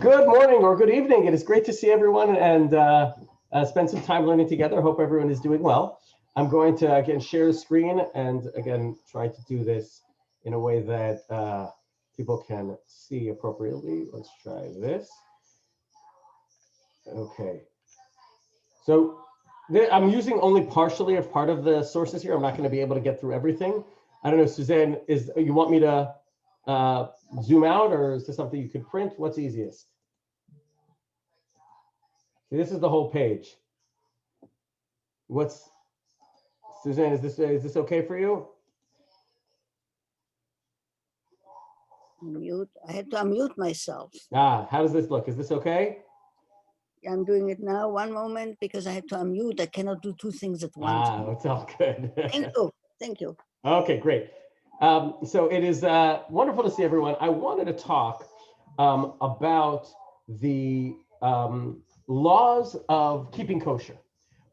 Good morning or good evening. It is great to see everyone and spend some time learning together. I hope everyone is doing well. I'm going to again share the screen and again try to do this in a way that people can see appropriately. Let's try this. Okay. So I'm using only partially of part of the sources here. I'm not going to be able to get through everything. I don't know, Suzanne, you want me to zoom out, or is this something you could print? What's easiest? See, this is the whole page. Suzanne, is this okay for you? Mute. I had to unmute myself. How does this look? Is this okay? I'm doing it now. One moment, because I had to unmute. I cannot do two things at once. It's all good. Thank you. Thank you. Okay, great. So it is wonderful to see everyone. I wanted to talk about the laws of keeping kosher,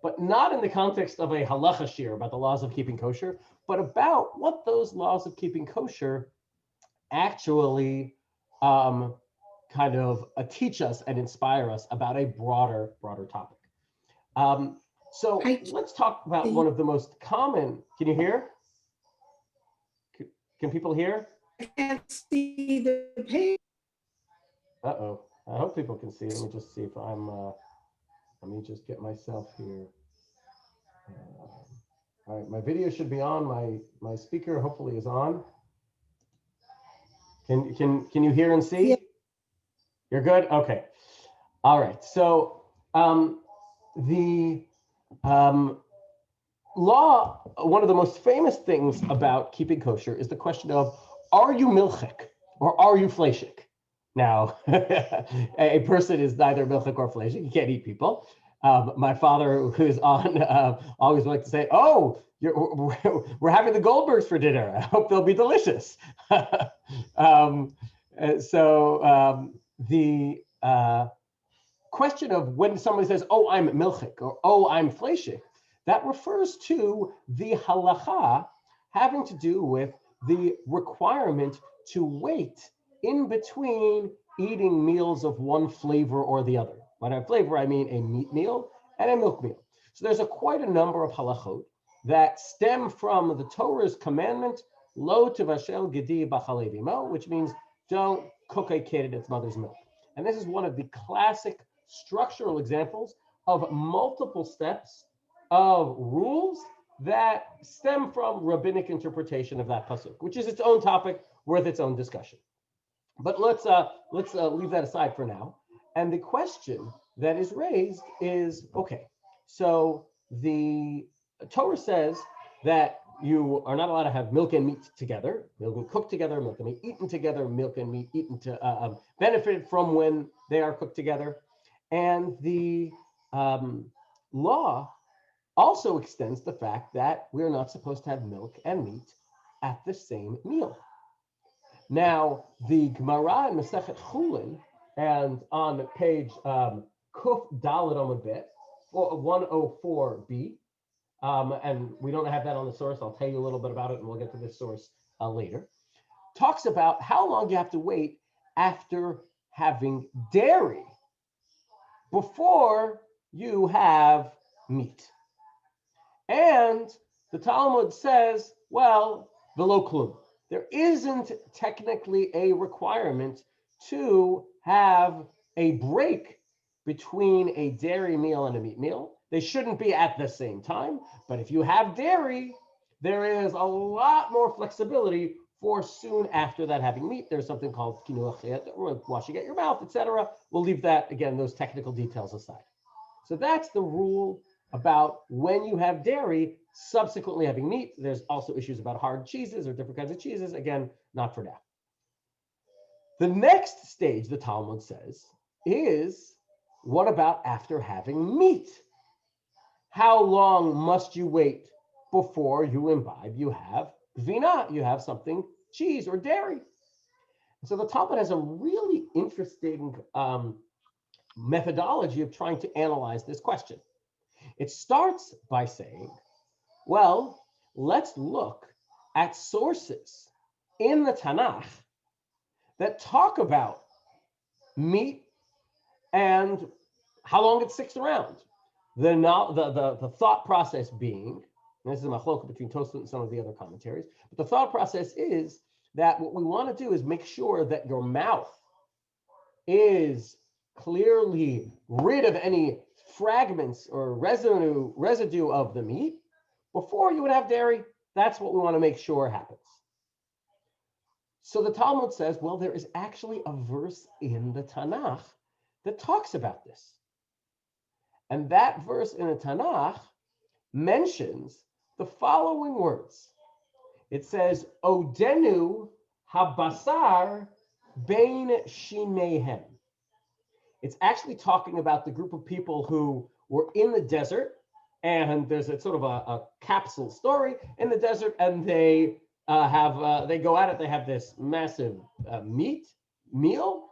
but not in the context of a halacha shir about the laws of keeping kosher, but about what those laws of keeping kosher actually kind of teach us and inspire us about a broader topic. So let's talk about one of the most common. Can you hear? Can people hear? I can't see the page. Uh-oh. I hope people can see. Let me just see if I'm, let me just get myself here. All right, my video should be on. My speaker hopefully is on. Can you hear and see? Yeah. You're good? Okay. All right. So the law, one of the most famous things about keeping kosher is the question of, are you milchik or are you fleishik? Now, a person is neither milchik or fleishik. You can't eat people. My father, who is on, always like to say, "Oh, we're having the Goldbergs for dinner. I hope they'll be delicious." The question of when somebody says, "Oh, I'm milchik" or "Oh, I'm fleishik," that refers to the halacha having to do with the requirement to wait in between eating meals of one flavor or the other. By that flavor, I mean a meat meal and a milk meal. So there's quite a number of halachot that stem from the Torah's commandment, lo tevashel gedi b'chalei imo, which means don't cook a kid in its mother's milk. And this is one of the classic structural examples of multiple steps of rules that stem from rabbinic interpretation of that pasuk, which is its own topic worth its own discussion. But let's leave that aside for now. And the question that is raised is, okay, so the Torah says that you are not allowed to have milk and meat together, milk and cooked together, milk and meat eaten together, milk and meat eaten to benefit from when they are cooked together. And the law also extends the fact that we're not supposed to have milk and meat at the same meal. Now, the Gemara in Masechet Chulin, and on page Kuf Dalet Amud Bet, 104b, and we don't have that on the source. I'll tell you a little bit about it, and we'll get to this source later. Talks about how long you have to wait after having dairy before you have meat. And the Talmud says, well, velo klum. There isn't technically a requirement to have a break between a dairy meal and a meat meal. They shouldn't be at the same time. But if you have dairy, there is a lot more flexibility for soon after that having meat. There's something called washing out your mouth, etc. We'll leave that, again, those technical details aside. So that's the rule about when you have dairy, subsequently having meat. There's also issues about hard cheeses or different kinds of cheeses. Again, not for now. The next stage, the Talmud says, is what about after having meat? How long must you wait before you imbibe? You have vina, you have something, cheese or dairy. So the Talmud has a really interesting methodology of trying to analyze this question. It starts by saying, well, let's look at sources in the Tanakh that talk about meat and how long it sticks around. The thought process being, and this is a machloka between Tosfot and some of the other commentaries, but the thought process is that what we want to do is make sure that your mouth is clearly rid of any fragments or residue of the meat before you would have dairy. That's what we want to make sure happens. So the Talmud says, well, there is actually a verse in the Tanakh that talks about this. And that verse in the Tanakh mentions the following words. It says, Odenu habasar bein shinehem. It's actually talking about the group of people who were in the desert, and there's a sort of a capsule story in the desert, and they go at it. They have this massive meal,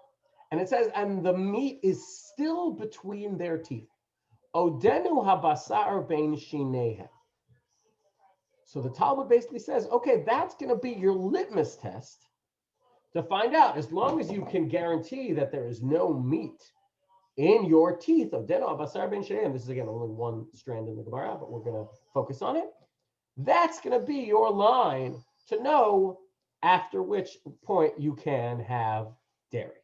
and it says, and the meat is still between their teeth. Odenu habasar bein shinehem. So the Talmud basically says, okay, that's going to be your litmus test to find out, as long as you can guarantee that there is no meat in your teeth. Odenu habasar bein shinehem. This is, again, only one strand in the Gemara, but we're going to focus on it. That's going to be your line to know after which point you can have dairy.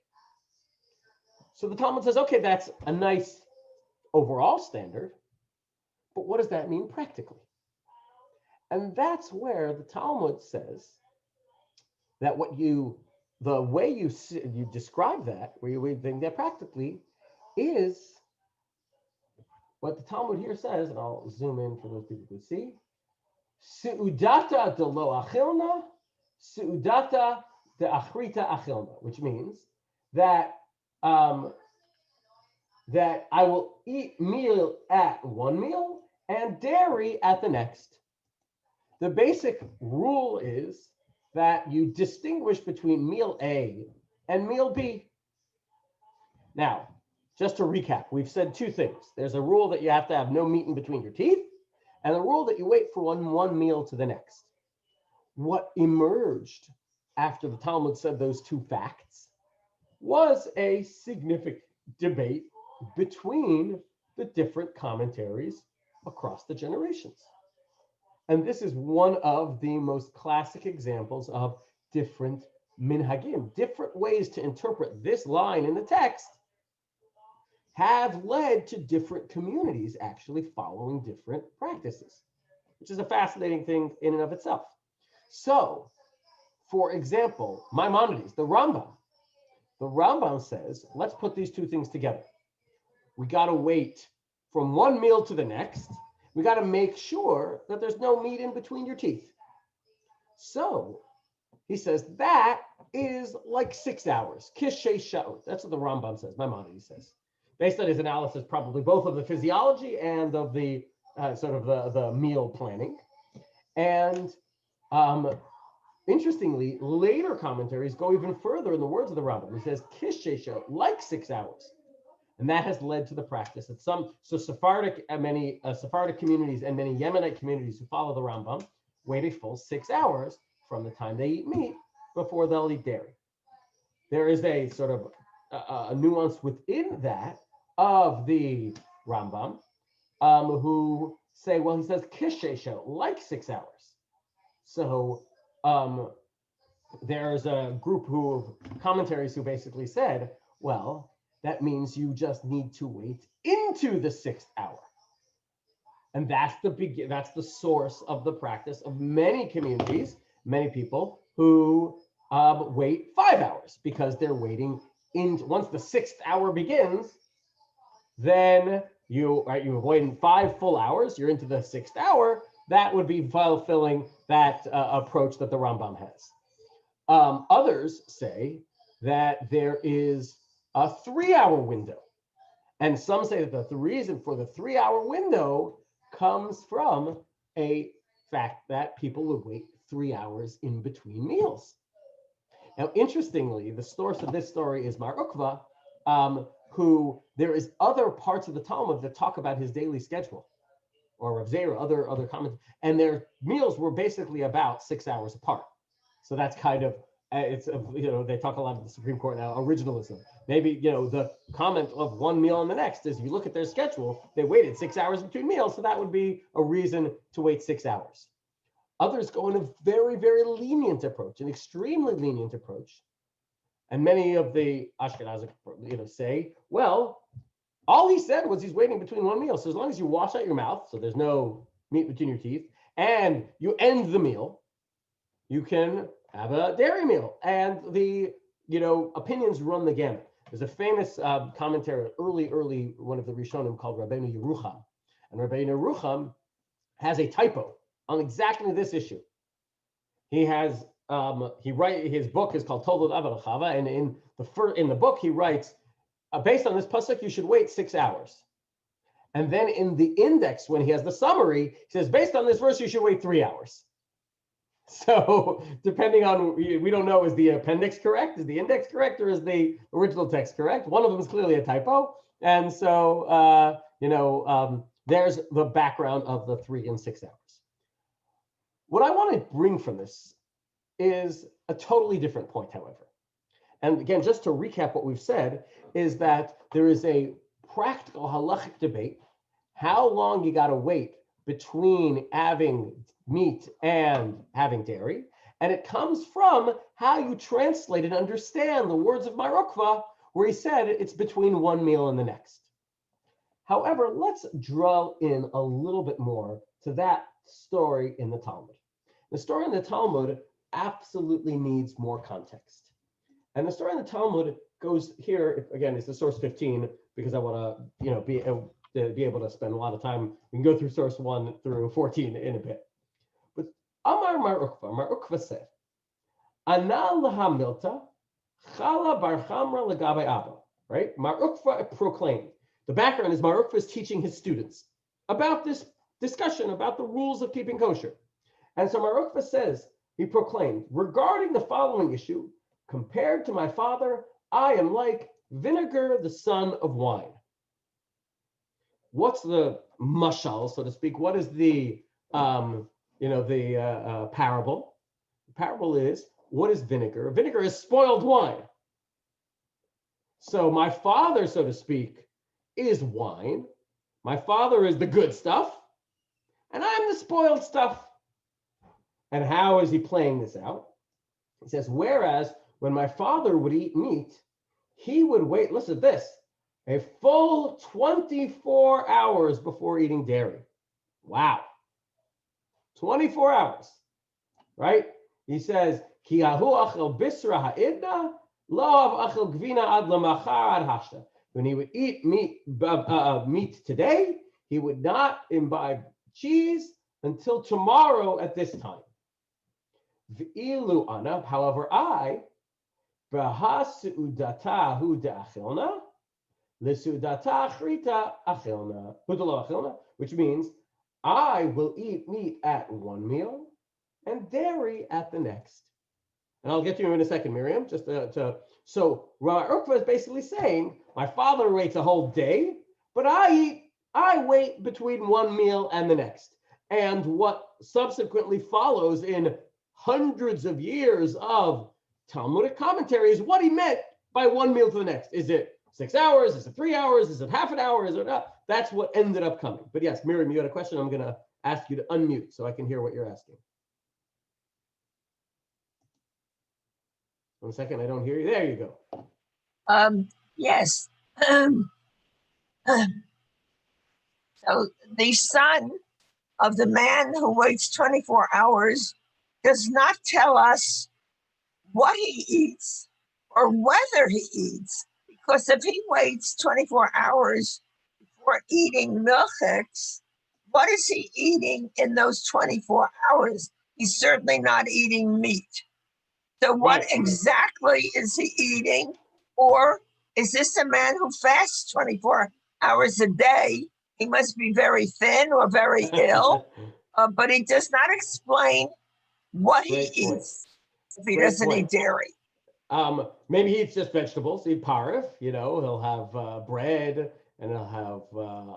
So the Talmud says, okay, that's a nice overall standard, but what does that mean practically? And that's where the Talmud says that the way you describe that, where you think that practically, is what the Talmud here says, and I'll zoom in for those people who can see. Seudata de lo achilna, seudata de achrita achilna, which means that that I will eat meal at one meal and dairy at the next. The basic rule is that you distinguish between meal A and meal B. Now, just to recap, we've said two things. There's a rule that you have to have no meat in between your teeth, and the rule that you wait for one meal to the next. What emerged after the Talmud said those two facts was a significant debate between the different commentaries across the generations. And this is one of the most classic examples of different minhagim, different ways to interpret this line in the text have led to different communities actually following different practices, which is a fascinating thing in and of itself. So, for example, Maimonides, the Rambam says, let's put these two things together. We got to wait from one meal to the next. We got to make sure that there's no meat in between your teeth. So he says that is like 6 hours. Kishe sha'ot. That's what the Rambam says, Maimonides says. Based on his analysis, probably both of the physiology and of the sort of the meal planning. And interestingly, later commentaries go even further in the words of the Rambam. He says, Kishe sha'ot, like 6 hours. And that has led to the practice that many Sephardic communities and many Yemenite communities who follow the Rambam wait a full 6 hours from the time they eat meat before they'll eat dairy. There is a sort of a nuance within that of the Rambam who say, well, he says kishesho, like 6 hours. So there's a group of commentaries who basically said, well, that means you just need to wait into the 6th hour. And that's the source of the practice of many communities, many people who wait 5 hours because they're waiting once the 6th hour begins, then you're waiting 5 full hours, you're into the 6th hour. That would be fulfilling that approach that the Rambam has. Others say that there is a 3-hour window. And some say that the reason for the 3-hour window comes from a fact that people would wait 3 hours in between meals. Now, interestingly, the source of this story is Mar Ukva, who there is other parts of the Talmud that talk about his daily schedule, or Rav Zera, other comments, and their meals were basically about 6 hours apart. So that's kind of it's, they talk a lot of the Supreme Court now, originalism. Maybe, the comment of one meal and the next is, if you look at their schedule, they waited 6 hours between meals. So that would be a reason to wait 6 hours. Others go in a very, very lenient approach, an extremely lenient approach. And many of the Ashkenazic, say, well, all he said was he's waiting between one meal. So as long as you wash out your mouth, so there's no meat between your teeth, and you end the meal, you can have a dairy meal. And the, opinions run the gamut. There's a famous commentary, early, one of the Rishonim called Rabbi Yerucham. And Rabbi Yerucham has a typo on exactly this issue. He has, his book is called Toldot Avot Chava, and in the book he writes, based on this pasuk, you should wait 6 hours. And then in the index, when he has the summary, he says, based on this verse, you should wait 3 hours. So depending on, we don't know, is the appendix correct? Is the index correct? Or is the original text correct? One of them is clearly a typo. And so, there's the background of the 3 and 6 hours. What I want to bring from this is a totally different point, however. And again, just to recap what we've said, is that there is a practical halachic debate, how long you got to wait between having meat and having dairy. And it comes from how you translate and understand the words of Mar Ukva, where he said it's between one meal and the next. However, let's draw in a little bit more to that story in the Talmud. The story in the Talmud absolutely needs more context. And the story in the Talmud goes here, again, it's the source 15, because I want to, be able to spend a lot of time. We can go through source 1 through 14 in a bit. But Amar Mar Ukva said, Ana laha milta, chala bar chamra legabe abba. Right? Mar Ukva proclaimed. The background is Mar Ukva is teaching his students about this discussion about the rules of keeping kosher. And so Mar Ukva says, he proclaimed, regarding the following issue, compared to my father, I am like vinegar, the son of wine. What's the mashal, so to speak? What is the, parable? The parable is, what is vinegar? Vinegar is spoiled wine. So my father, so to speak, is wine. My father is the good stuff, and I'm the spoiled stuff. And how is he playing this out? He says, whereas when my father would eat meat, he would wait, listen to this, a full 24 hours before eating dairy. Wow. 24 hours, right? He says, Ki ahu achel bisra ha'idna, lo achel gvina ad lamachar ad hashta. When he would eat meat today, he would not imbibe cheese until tomorrow at this time. V'ilu ana, however, I, braha su'udata hu de'achilna, l'su'udata achrita achilna, hudalo achilna, which means I will eat meat at one meal and dairy at the next. And I'll get to you in a second, Miriam, just so Mar Ukva is basically saying, my father waits a whole day, but I wait between one meal and the next. And what subsequently follows in hundreds of years of Talmudic commentary is what he meant by one meal to the next. Is it 6 hours? Is it 3 hours? Is it half an hour? Is it not? That's what ended up coming. But yes, Miriam, you had a question. I'm going to ask you to unmute so I can hear what you're asking. 1 second, I don't hear you. There you go. Yes. So the son of the man who waits 24 hours does not tell us what he eats or whether he eats, because if he waits 24 hours before eating milchiks, what is he eating in those 24 hours? He's certainly not eating meat. So what exactly is he eating? Or is this a man who fasts 24 hours a day? He must be very thin or very ill, but he does not explain what he eats if he doesn't eat dairy. Maybe he eats just vegetables, eat parif, he'll have bread and he'll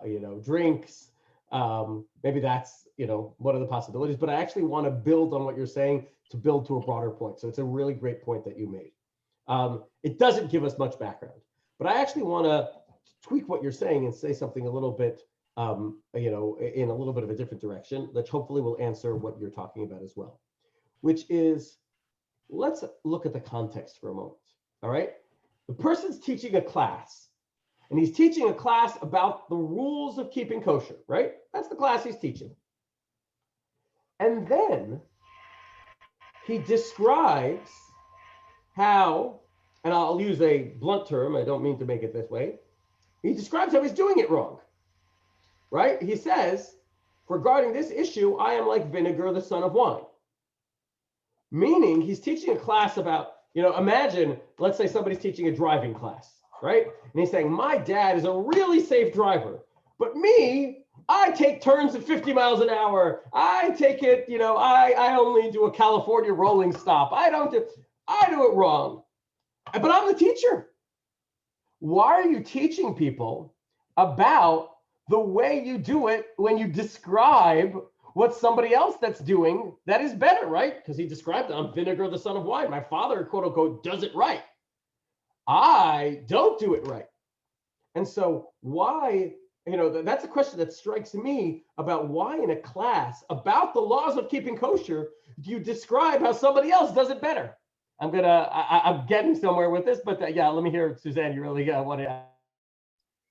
have, drinks. Maybe that's, one of the possibilities. But I actually want to build on what you're saying to build to a broader point. So it's a really great point that you made. It doesn't give us much background, but I actually want to tweak what you're saying and say something a little bit, in a little bit of a different direction, that hopefully will answer what you're talking about as well, which is, let's look at the context for a moment. All right. The person's teaching a class, and he's teaching a class about the rules of keeping kosher, right? That's the class he's teaching. And then he describes how, and I'll use a blunt term, I don't mean to make it this way. He describes how he's doing it wrong, right? He says, regarding this issue, I am like vinegar, the son of wine. Meaning he's teaching a class about, imagine, let's say somebody's teaching a driving class, right? And he's saying, my dad is a really safe driver, but me, I take turns at 50 miles an hour. I take it, I only do a California rolling stop. I do it wrong. But I'm the teacher. Why are you teaching people about the way you do it when you describe what somebody else that's doing that is better, right? Because he described, I'm vinegar, the son of wine. My father, quote unquote, does it right. I don't do it right. And so why, that's a question that strikes me about why in a class about the laws of keeping kosher, do you describe how somebody else does it better? I'm getting somewhere with this, but yeah, let me hear, Suzanne, you really want to.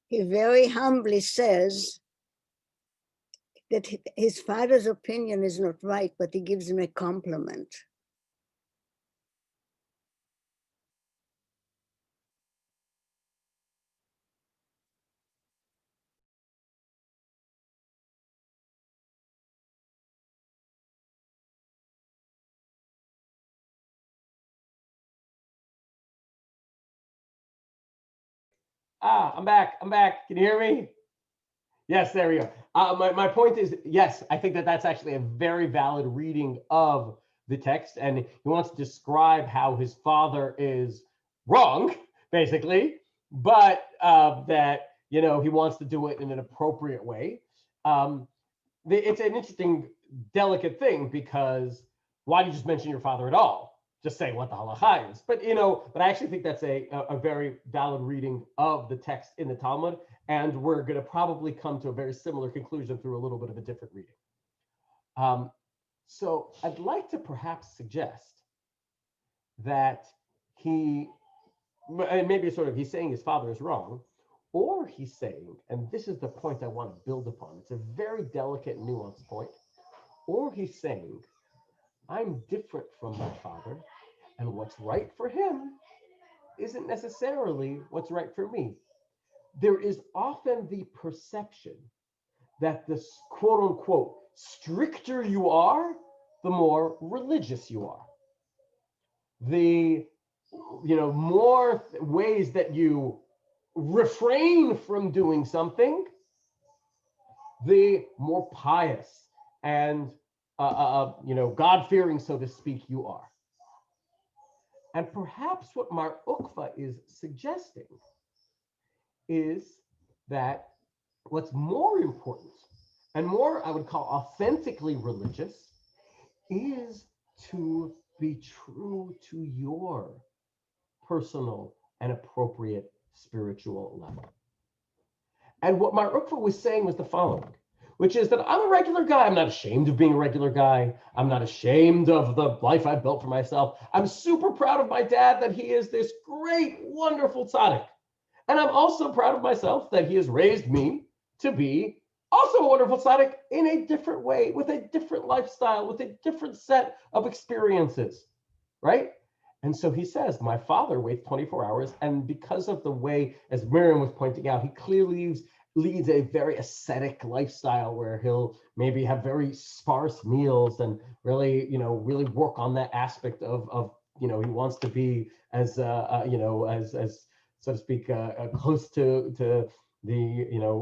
He very humbly says that his father's opinion is not right, but he gives him a compliment. I'm back. Can you hear me? Yes, there we go. My point is, yes, I think that's actually a very valid reading of the text. And he wants to describe how his father is wrong, basically, but that, he wants to do it in an appropriate way. It's an interesting, delicate thing, because why do you just mention your father at all? Just say what the halacha is. But I actually think that's a very valid reading of the text in the Talmud, and we're going to probably come to a very similar conclusion through a little bit of a different reading. So I'd like to perhaps suggest that maybe he's saying his father is wrong, or he's saying, and this is the point I want to build upon, it's a very delicate, nuanced point, or he's saying, I'm different from my father, and what's right for him isn't necessarily what's right for me. There is often the perception that the quote unquote stricter you are, the more religious you are. The more ways that you refrain from doing something, the more pious and God-fearing, so to speak, you are. And perhaps what Mar Ukva is suggesting is that what's more important and more, I would call, authentically religious is to be true to your personal and appropriate spiritual level. And what Mar Ukva was saying was the following, which is that I'm a regular guy. I'm not ashamed of being a regular guy. I'm not ashamed of the life I've built for myself. I'm super proud of my dad that he is this great, wonderful tzaddik. And I'm also proud of myself that he has raised me to be also a wonderful tzaddik in a different way, with a different lifestyle, with a different set of experiences, right? And so he says, my father waits 24 hours. And because of the way, as Miriam was pointing out, he clearly leads a very ascetic lifestyle where he'll maybe have very sparse meals and really, really work on that aspect of he wants to be as, as so to speak, close to the,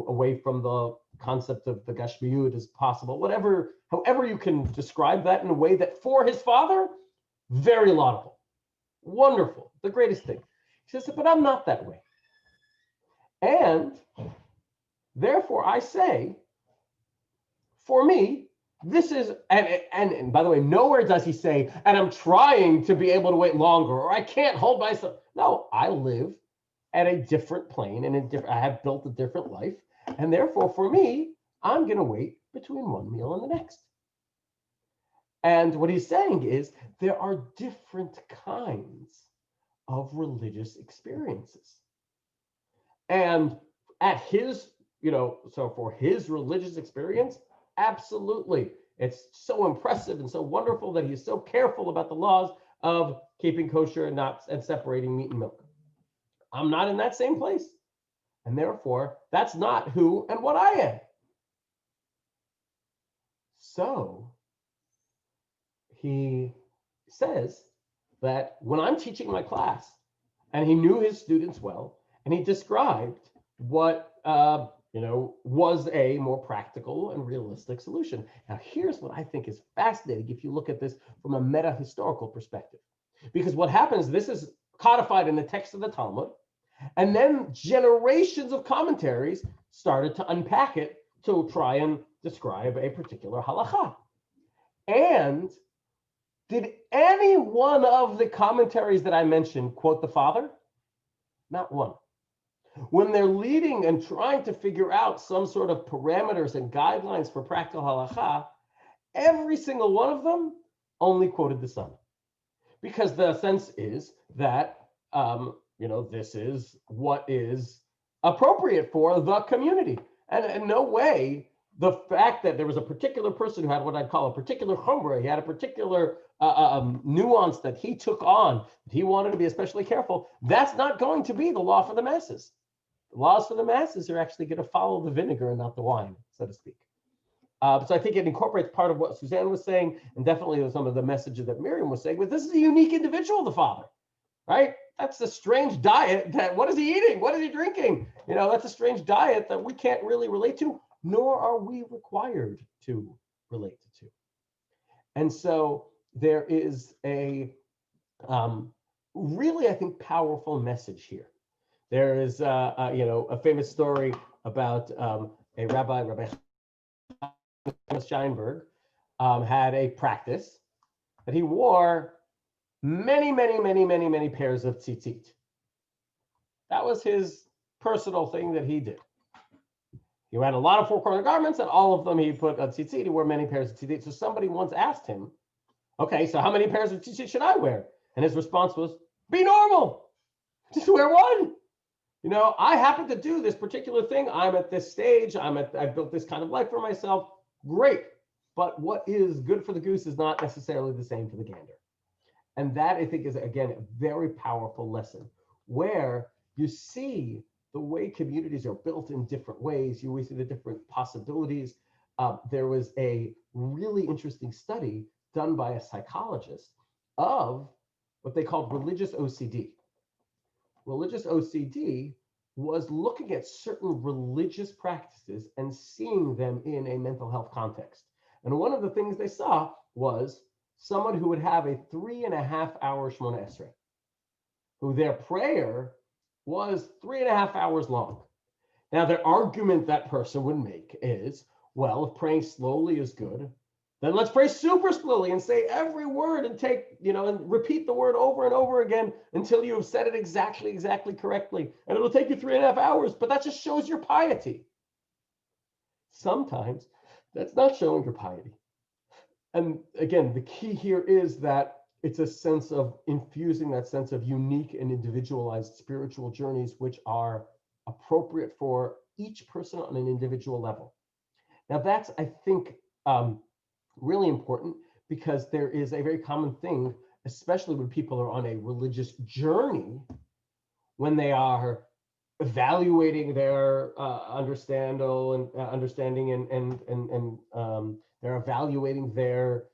away from the concept of the Gashmiyut as possible, however you can describe that in a way that for his father, very laudable, wonderful, the greatest thing. He says, but I'm not that way. And therefore I say, for me, this is, and by the way, nowhere does he say, and I'm trying to be able to wait longer, or I can't hold myself. No, I live at a different plane and I have built a different life. And therefore, for me, I'm going to wait between one meal and the next. And what he's saying is there are different kinds of religious experiences. And at his, so for his religious experience, absolutely. It's so impressive and so wonderful that he's so careful about the laws of keeping kosher and separating meat and milk. I'm not in that same place. And therefore, that's not who and what I am. So he says that when I'm teaching my class, and he knew his students well, and he described what was a more practical and realistic solution. Now, here's what I think is fascinating if you look at this from a meta-historical perspective. Because what happens, this is codified in the text of the Talmud, and then generations of commentaries started to unpack it to try and describe a particular halacha. And did any one of the commentaries that I mentioned quote the Father? Not one. When they're leading and trying to figure out some sort of parameters and guidelines for practical halacha, every single one of them only quoted the Son. Because the sense is that, this is what is appropriate for the community. And in no way, the fact that there was a particular person who had what I'd call a particular chumrah, he had a particular nuance that he took on, that he wanted to be especially careful, that's not going to be the law for the masses. The laws for the masses are actually going to follow the vinegar and not the wine, so to speak. So I think it incorporates part of what Suzanne was saying, and definitely some of the messages that Miriam was saying, but this is a unique individual, the Father, right? That's a strange diet that, what is he eating? What is he drinking? That's a strange diet that we can't really relate to, nor are we required to relate to. And so there is a really, I think, powerful message here. There is, a famous story about a Rabbi Steinberg, had a practice that he wore many pairs of tzitzit. That was his personal thing that he did. He had a lot of four-corner garments, and all of them he put a tzitzit. He wore many pairs of tzitzit. So somebody once asked him, okay, so how many pairs of tzitzit should I wear? And his response was, be normal. Just wear one. I happen to do this particular thing. I'm at this stage. I've built this kind of life for myself. Great. But what is good for the goose is not necessarily the same for the gander. And that, I think, is, again, a very powerful lesson where you see the way communities are built in different ways. You always see the different possibilities. There was a really interesting study done by a psychologist of what they called religious OCD. Religious OCD was looking at certain religious practices and seeing them in a mental health context. And one of the things they saw was someone who would have a 3.5-hour Shemona Esrei, who their prayer was 3.5 hours long. Now, their argument that person would make is, well, if praying slowly is good, then let's pray super slowly and say every word and and repeat the word over and over again until you have said it exactly correctly. And it'll take you 3.5 hours, but that just shows your piety. Sometimes that's not showing your piety. And again, the key here is that it's a sense of infusing that sense of unique and individualized spiritual journeys, which are appropriate for each person on an individual level. Now, that's, I think, really important, because there is a very common thing, especially when people are on a religious journey, when they are evaluating their understanding and they're evaluating their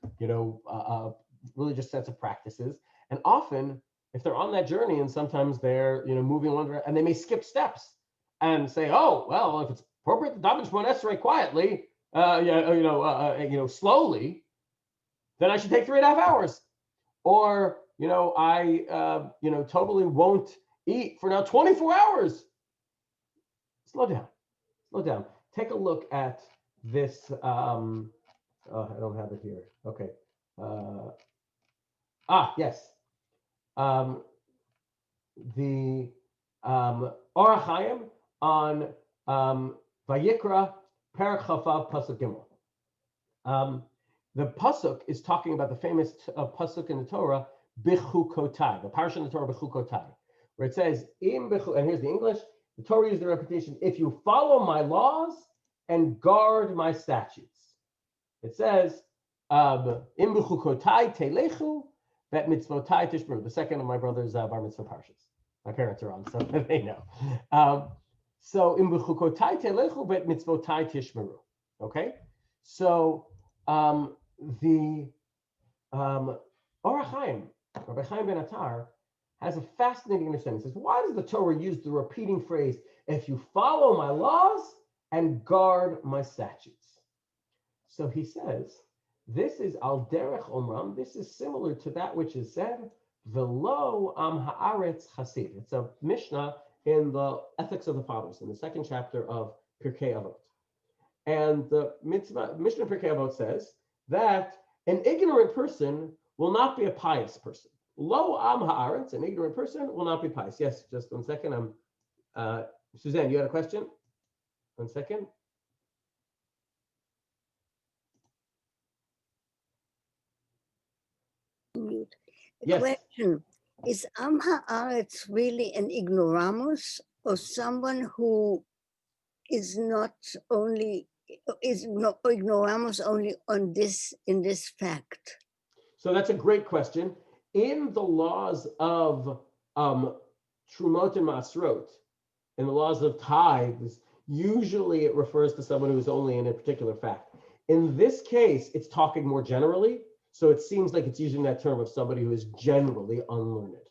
religious sets of practices. And often, if they're on that journey, and sometimes they're moving along, and they may skip steps and say, oh, well, if it's appropriate to daven Shemona Esrei quietly, slowly, then I should take 3.5 hours. Or, I totally won't eat for now 24 hours. Slow down. Take a look at this I don't have it here. Okay. Yes. The Orach Chaim on Vayikra Perek Chavav Pasuk Gimel. The pasuk is talking about the famous pasuk in the Torah, Bichukotai, the parsha in the Torah, Bichukotai, where it says, and here's the English, the Torah uses the repetition, if you follow my laws and guard my statutes. It says, Im Bichukotai telechu, vet mitzvotai tishmeru. The second of my brother's bar mitzvah parshas. My parents are on, so they know. So, Im Bichukotai telechu, vet mitzvotai tishmeru. Okay? So, the Orach Chaim, Rabbi Chaim ben Attar, has a fascinating understanding. He says, why does the Torah use the repeating phrase, if you follow my laws and guard my statutes? So he says, this is al derech omram, this is similar to that which is said, velo am haaretz chasid. It's a Mishnah in the Ethics of the Fathers, in the second chapter of Pirkei Avot. And the Mishnah Pirkei Avot says that an ignorant person will not be a pious person. Lo am haaretz, an ignorant person will not be pious. Yes, just 1 second. Suzanne, you had a question? 1 second. The Yes. question is, Am Haaretz really an ignoramus, or someone who is not only ignoramus only on this, in this fact? So that's a great question. In the laws of Trumot and Masrot, in the laws of tithes, usually it refers to someone who's only in a particular fact. In this case, it's talking more generally, so it seems like it's using that term of somebody who is generally unlearned.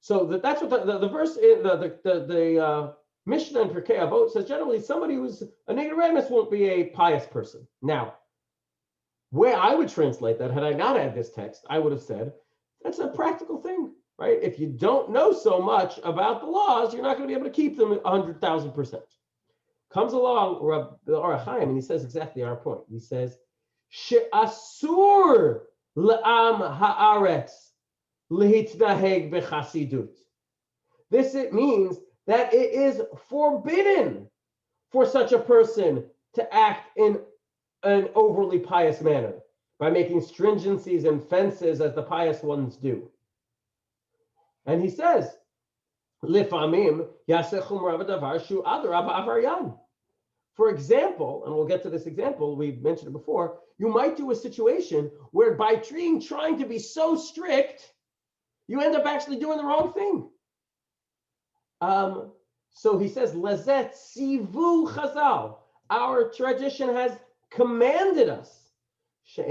So that's what the verse in the Mishnah in Pirkei Avot says. Generally, somebody who's an ignoramus won't be a pious person. Now, where I would translate that, had I not had this text, I would have said that's a practical thing, right? If you don't know so much about the laws, you're not going to be able to keep them 100,000%. Comes along the Orach Chaim, and he says exactly our point. He says, "She'asur le'am haaretz lehitnaheg bechasidut." This it means that it is forbidden for such a person to act in an overly pious manner by making stringencies and fences as the pious ones do. And he says, "Lifamim yaseh chumra b'davar shu adrab avaryan." For example, and we'll get to this example, we mentioned it before, you might do a situation where by trying to be so strict, you end up actually doing the wrong thing. So he says, Lezet sivu chazal. Our tradition has commanded us that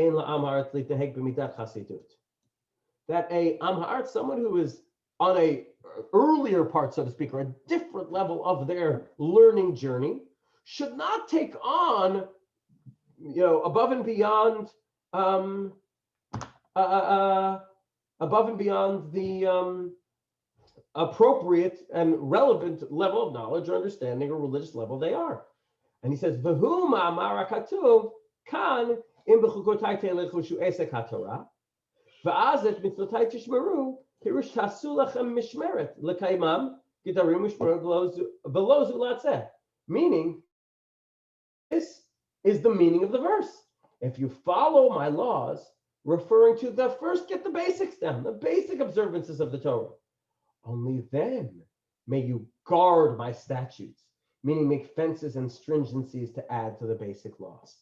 a am haaretz, someone who is on a earlier part, so to speak, or a different level of their learning journey, should not take on, above and beyond the appropriate and relevant level of knowledge or understanding or religious level they are. And he says, "V'hu ma'amar hakatuv kan im b'chukotai telechu shu esek haTorah, v'az et mitzvotai tishmeru pirush tasu lachem mishmeret l'kaimam gedarim mishmeru v'lo zu latzeh." Meaning, this is the meaning of the verse. If you follow my laws, referring to the first, get the basics down, the basic observances of the Torah. Only then may you guard my statutes, meaning make fences and stringencies to add to the basic laws.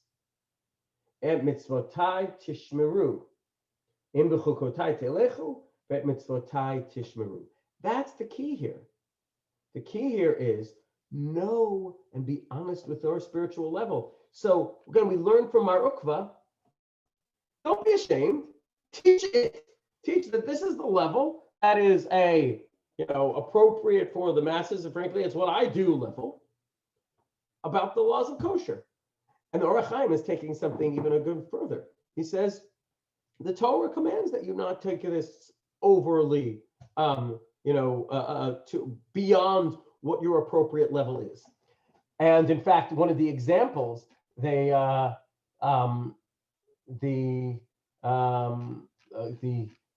Et mitzvotai tishmeru. Im b'chukotai telechu, et mitzvotai tishmeru. That's the key here. The key here is know and be honest with our spiritual level. So again, we learn from Mar Ukva, don't be ashamed, teach it. Teach that this is the level that is appropriate for the masses, and frankly, it's what I do level about the laws of kosher. And the Orach Chaim is taking something even a good further. He says, the Torah commands that you not take this overly, to beyond what your appropriate level is. And in fact, one of the examples they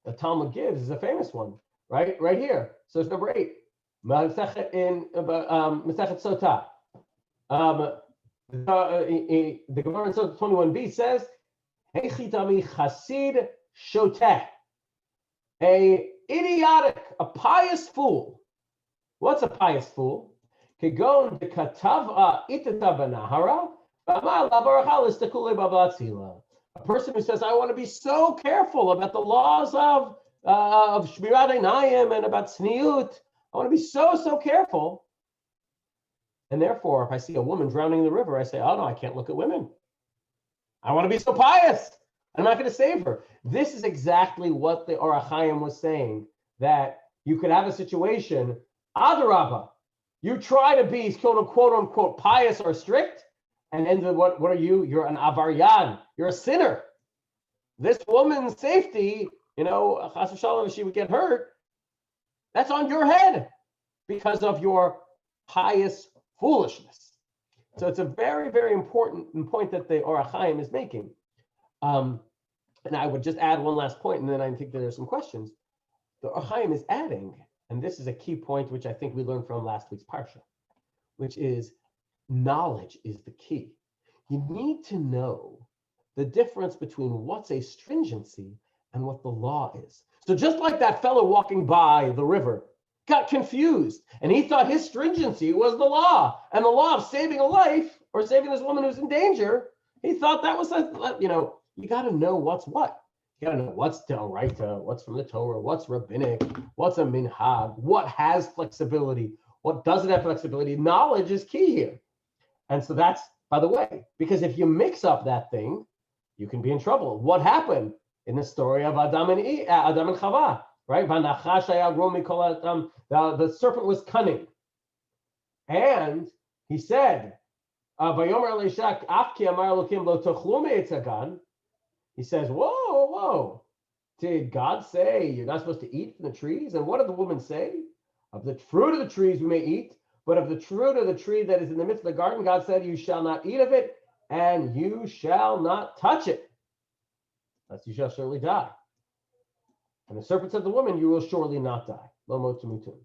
the Talmud gives is a famous one, right here. So it's number 8. Masechet in Masechet Sotah. The Gemara in Sotah 21b says, "Hechitami Chasid Shoteh," a idiotic, a pious fool. What's a pious fool? Kegon de Katava Itata Banahara. A person who says, I want to be so careful about the laws of Shmirat Einayim and about Tzniut. I want to be so careful. And therefore, if I see a woman drowning in the river, I say, oh no, I can't look at women. I want to be so pious. I'm not going to save her. This is exactly what the Orach Chaim was saying, that you could have a situation, Adarabah, you try to be quote unquote pious or strict, and then what are you? You're an avaryan. You're a sinner. This woman's safety, chas v'shalom, if she would get hurt, that's on your head because of your pious foolishness. So it's a very, very important point that the Orach Chaim is making. And I would just add one last point, and then I think that there's some questions. The Orach Chaim is adding, and this is a key point which I think we learned from last week's parsha, which is knowledge is the key. You need to know the difference between what's a stringency and what the law is. So just like that fellow walking by the river got confused and he thought his stringency was the law, and the law of saving a life or saving this woman who's in danger, he thought that was, you got to know what's what. You got to know what's d'oraita, what's from the Torah, what's rabbinic, what's a minhag, what has flexibility, what doesn't have flexibility. Knowledge is key here. And so that's, by the way, because if you mix up that thing, you can be in trouble. What happened in the story of Adam and Chava, right? The serpent was cunning. And he said, he says, whoa, did God say you're not supposed to eat from the trees? And what did the woman say? Of the fruit of the trees we may eat, but of the fruit of the tree that is in the midst of the garden, God said, you shall not eat of it, and you shall not touch it, lest you shall surely die. And the serpent said to the woman, you will surely not die. Lo mot tamutun.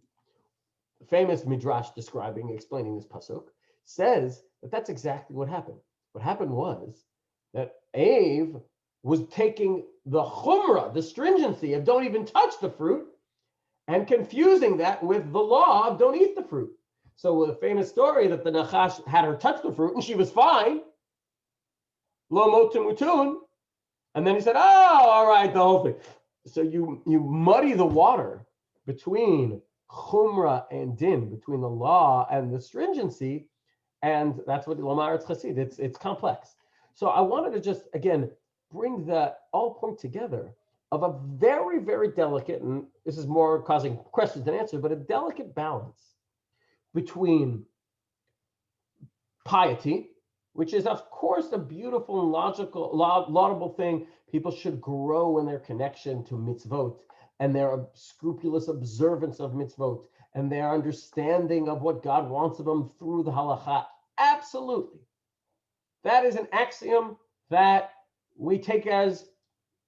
The famous midrash explaining this pasuk, says that that's exactly what happened. What happened was that Eve was taking the chumrah, the stringency of don't even touch the fruit, and confusing that with the law of don't eat the fruit. So the famous story that the Nachash had her touch the fruit and she was fine, lo mot tamutun, and then he said, oh, all right, the whole thing. So you muddy the water between chumrah and din, between the law and the stringency, and that's what Lomar it's Chassid. It's complex. So I wanted to just again bring that all point together of a very, very delicate, and this is more causing questions than answers, but a delicate balance between piety, which is of course a beautiful and logical, laudable thing. People should grow in their connection to mitzvot and their scrupulous observance of mitzvot and their understanding of what God wants of them through the halacha. Absolutely. That is an axiom that we take as,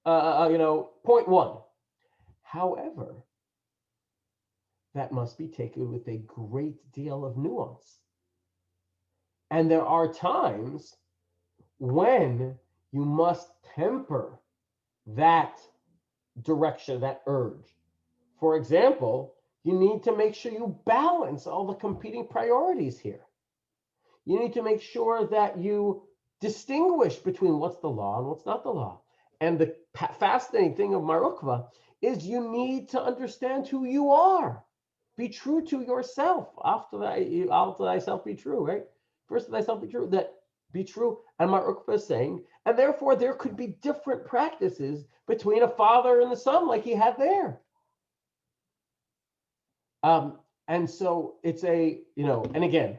point one. However, that must be taken with a great deal of nuance. And there are times when you must temper that direction, that urge. For example, you need to make sure you balance all the competing priorities here. You need to make sure that you distinguish between what's the law and what's not the law. And the fascinating thing of Marukva is you need to understand who you are. Be true to yourself. After thyself be true, right? First to thyself be true. That be true. And Marukva is saying, and therefore there could be different practices between a father and the son, like he had there. And so it's and again,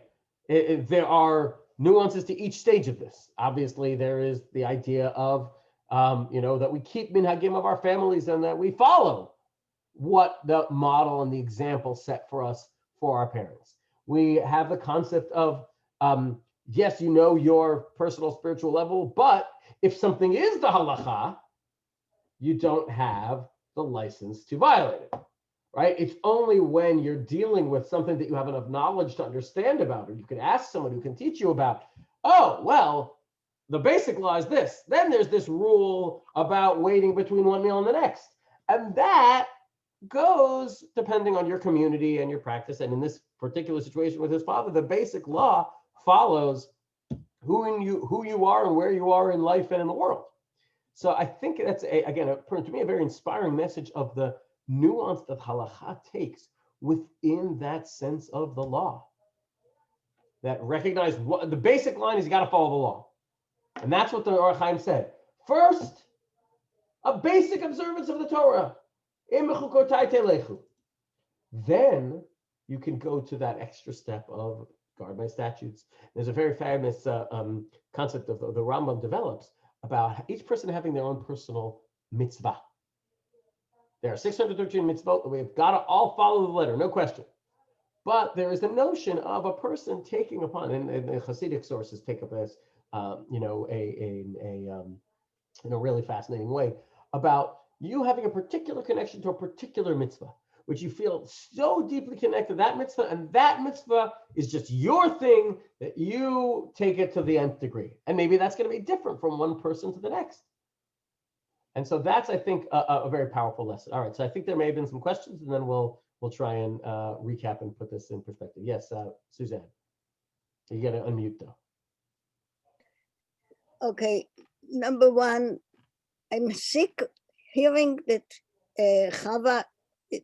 there are nuances to each stage of this. Obviously, there is the idea of, that we keep minhagim of our families and that we follow what the model and the example set for us for our parents. We have the concept of yes, you know your personal spiritual level, but if something is the halacha, you don't have the license to violate it, right? It's only when you're dealing with something that you have enough knowledge to understand about, or you can ask someone who can teach you about, oh, well, the basic law is this. Then there's this rule about waiting between one meal and the next. And that goes depending on your community and your practice. And in this particular situation with his father, the basic law follows who you are and where you are in life and in the world. So I think that's to me a very inspiring message of the nuance that halacha takes within that sense of the law. That recognize what the basic line is, you got to follow the law. And that's what the Orach Chaim said. First, a basic observance of the Torah. Then you can go to that extra step of guard my statutes. There's a very famous concept of the Rambam develops about each person having their own personal mitzvah. There are 613 mitzvot that we've got to all follow the letter, no question. But there is the notion of a person taking upon, and the Hasidic sources take up this, in a really fascinating way, about you having a particular connection to a particular mitzvah, which you feel so deeply connected to that mitzvah, and that mitzvah is just your thing that you take it to the nth degree. And maybe that's going to be different from one person to the next. And so that's, I think, a very powerful lesson. All right, so I think there may have been some questions, and then we'll try and recap and put this in perspective. Yes, Suzanne, you got to unmute though. Okay, number one, I'm sick hearing that Chava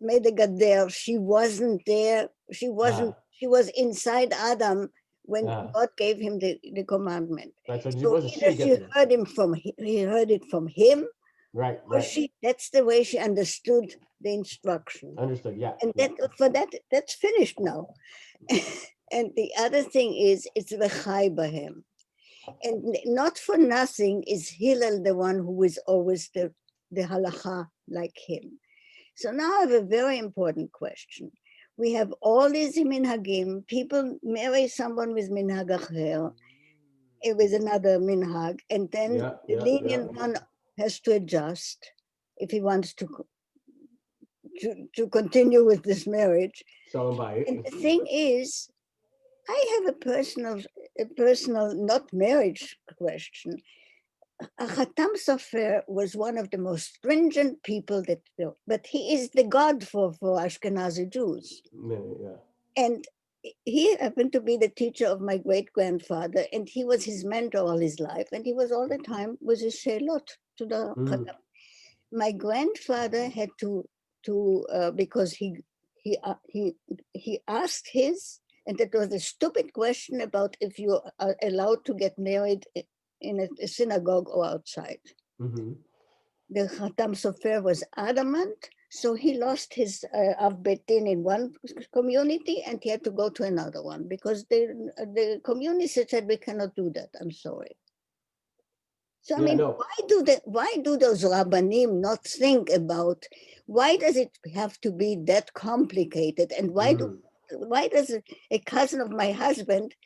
made a gader. She wasn't there. She wasn't. She was inside Adam when God gave him the commandment. Right, so either she heard it from him. Right. That's the way she understood the instruction. Understood, yeah. And that's finished now. And the other thing is, it's v'chai b'hem. And not for nothing is Hillel the one who is always the halacha like him. So now I have a very important question. We have all these minhagim. People marry someone with minhag acher, with another minhag, and then the lenient one has to adjust if he wants to continue with this marriage. And the thing is, I have a personal, not marriage question. Chatam Sofer was one of the most stringent people that built, but he is the god for Ashkenazi Jews. Yeah. And he happened to be the teacher of my great-grandfather, and he was his mentor all his life, and he was all the time with his shelot to the Chatam. My grandfather had to because he asked his, and that was a stupid question about if you are allowed to get married in a synagogue or outside. Mm-hmm. The Chatam Sofer was adamant, so he lost his Av Beit Din in one community, and he had to go to another one because the community said we cannot do that. I'm sorry. So I mean, why do those rabbanim not think about why does it have to be that complicated, and why does a cousin of my husband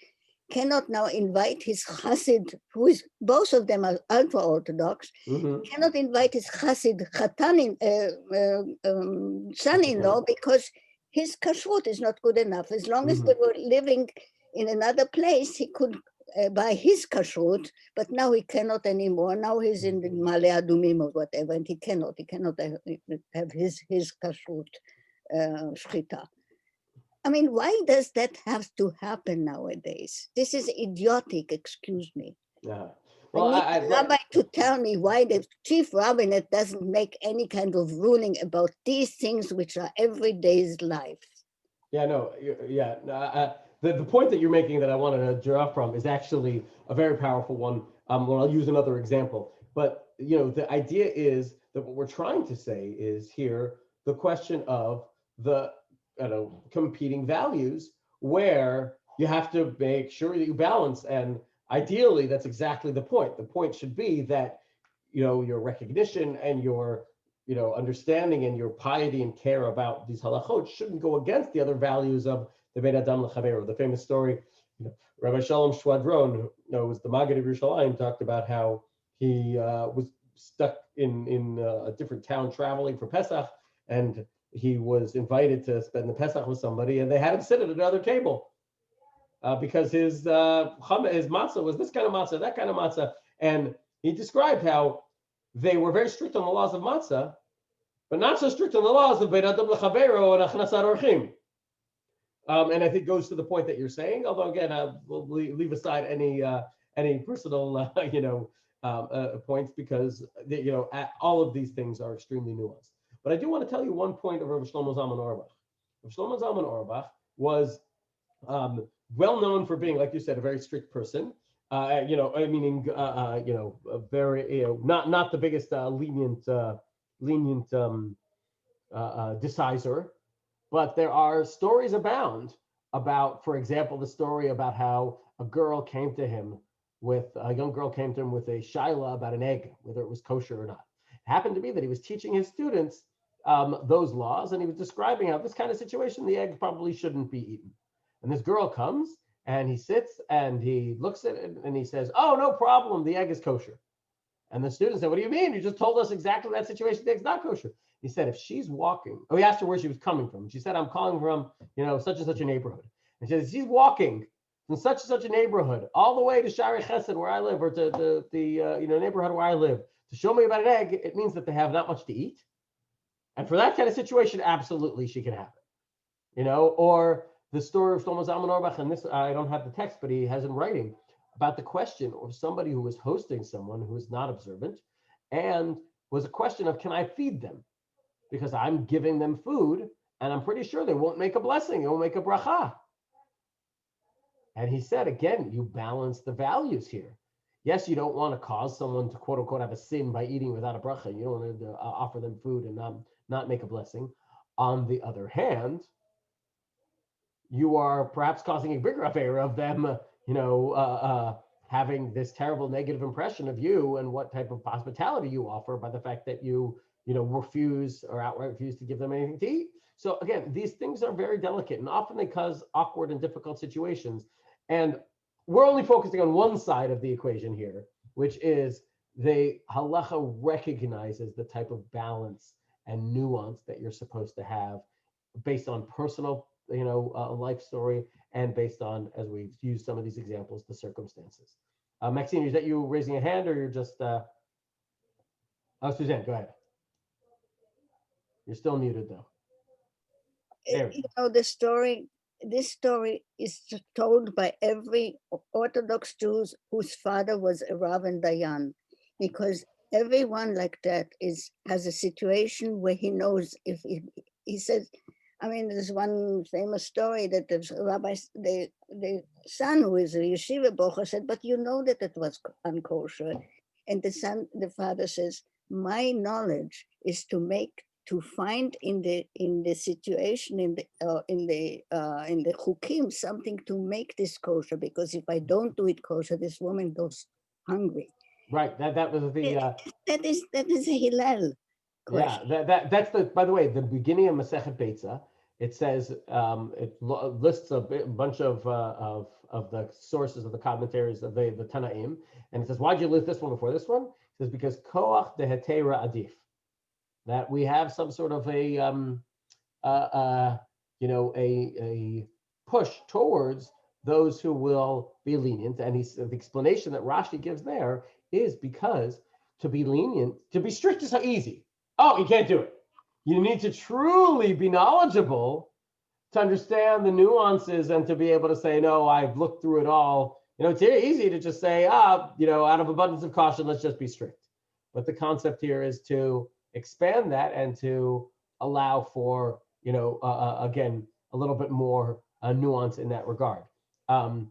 cannot now invite his chassid, who is, both of them are ultra-Orthodox, cannot invite his chassid, son-in-law, because his kashrut is not good enough. As long as they were living in another place, he could buy his kashrut, but now he cannot anymore. Now he's in the Male Adumim or whatever, and he cannot have his kashrut shchita. I mean, why does that have to happen nowadays? This is idiotic, excuse me. Yeah. Well, I need the rabbi to tell me why the chief rabbinate doesn't make any kind of ruling about these things which are everyday's life. The point that you're making that I wanted to draw from is actually a very powerful one. I'll use another example. But, the idea is that what we're trying to say is here, the question of the competing values where you have to make sure that you balance. And ideally, that's exactly the point. The point should be that, your recognition and your, understanding and your piety and care about these halachot shouldn't go against the other values of the Ben Adam L'Chavero. The famous story, Rabbi Shalom Schwadron, was the Maggid of Yerushalayim, talked about how he was stuck in a different town traveling for Pesach, and he was invited to spend the Pesach with somebody, and they had him sit at another table because his matzah was this kind of matzah, that kind of matzah, and he described how they were very strict on the laws of matzah, but not so strict on the laws of Bein Adam L'Chavero and Achnasat Orchim. And I think goes to the point that you're saying. Although again, we'll leave aside any personal points because all of these things are extremely nuanced. But I do want to tell you one point of Rabbi Shlomo Zalman Auerbach. Rabbi Shlomo Zalman Auerbach was well known for being, like you said, a very strict person. Meaning a very not the biggest lenient decisor. But there are stories abound about, for example, the story about how a young girl came to him with a shaila about an egg, whether it was kosher or not. It happened to be that he was teaching his students those laws, and he was describing how this kind of situation, the egg probably shouldn't be eaten. And this girl comes and he sits and he looks at it and he says, "Oh, no problem, the egg is kosher." And the student said, "What do you mean? You just told us exactly that situation, the egg's not kosher." He said, if she's walking, he asked her where she was coming from. She said, "I'm calling from, such and such a neighborhood." And she said, "She's walking from such and such a neighborhood all the way to Shari Chesed where I live, or to the neighborhood where I live, to show me about an egg," it means that they have not much to eat. And for that kind of situation, absolutely she can have it. Or the story of Shlomo Zalman Auerbach, and this, I don't have the text, but he has in writing, about the question of somebody who was hosting someone who is not observant, and was a question of, can I feed them? Because I'm giving them food, and I'm pretty sure they won't make a blessing, they won't make a bracha. And he said, again, you balance the values here. Yes, you don't want to cause someone to quote unquote have a sin by eating without a bracha. You don't want to offer them food and not make a blessing. On the other hand, you are perhaps causing a bigger affair of them, having this terrible negative impression of you and what type of hospitality you offer by the fact that you refuse or outright refuse to give them anything to eat. So again, these things are very delicate, and often they cause awkward and difficult situations. And we're only focusing on one side of the equation here, which is the halacha recognizes the type of balance and nuance that you're supposed to have based on personal, life story, and based on, as we've used some of these examples, the circumstances. Maxine, is that you raising a hand, or you're just? Oh, Suzanne, go ahead. You're still muted, though. This story is told by every Orthodox Jew whose father was a Rav and Dayan, because everyone like that has a situation where he knows if he says, there's one famous story that the rabbi, the son who is a yeshiva bocher said, "But you know that it was unkosher," and the father says, "My knowledge is to find in the situation in the chukim something to make this kosher, because if I don't do it kosher, this woman goes hungry." Right. That was the. That is a Hillel question. Yeah. That's the. By the way, the beginning of Masechet Beitza, it says it lists a bunch of the sources of the commentaries of the Tanaim, and it says, "Why'd you list this one before this one?" It says because koach dehetera adif. That we have some sort of a push towards those who will be lenient. And the explanation that Rashi gives there is because to be lenient, to be strict is so easy. Oh, you can't do it. You need to truly be knowledgeable to understand the nuances and to be able to say, no, I've looked through it all. It's easy to just say, out of abundance of caution, let's just be strict. But the concept here is to expand that and to allow for, again, a little bit more nuance in that regard. In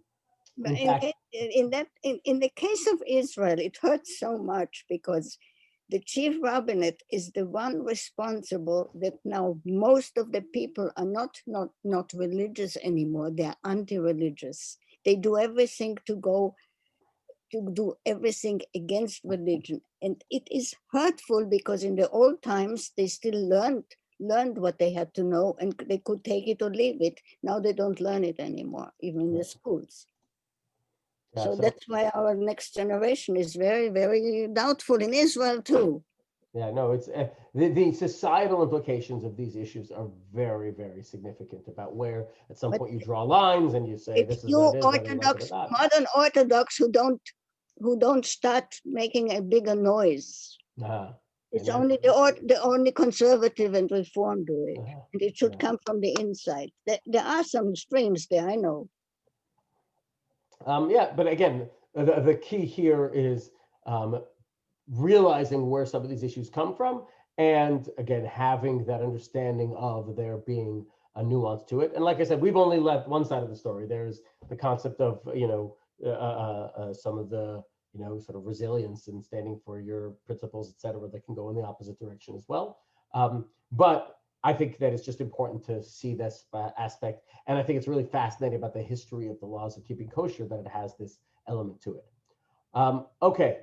the case of Israel, it hurts so much because the chief rabbinate is the one responsible that now most of the people are not religious anymore. They are anti-religious. They do everything to do everything against religion. And it is hurtful because in the old times, they still learned what they had to know and they could take it or leave it. Now they don't learn it anymore, even in the schools. Yeah, So that's why our next generation is very, very doubtful in Israel too. Yeah, no, it's the societal implications of these issues are very, very significant about where at some But point you draw lines and you say It's this is you what it is, whether you like it or Orthodox, not. modern Orthodox who don't start making a bigger noise. Uh-huh. It's And only the only conservative and reform do it, uh-huh. and it should Yeah. come from the inside. There are some streams there, I know. Yeah, but again, the key here is realizing where some of these issues come from, and again, having that understanding of there being a nuance to it. And like I said, we've only left one side of the story. There's the concept of, some of the, sort of resilience and standing for your principles, et cetera, that can go in the opposite direction as well. But I think that it's just important to see this aspect. And I think it's really fascinating about the history of the laws of keeping kosher, that it has this element to it. Okay,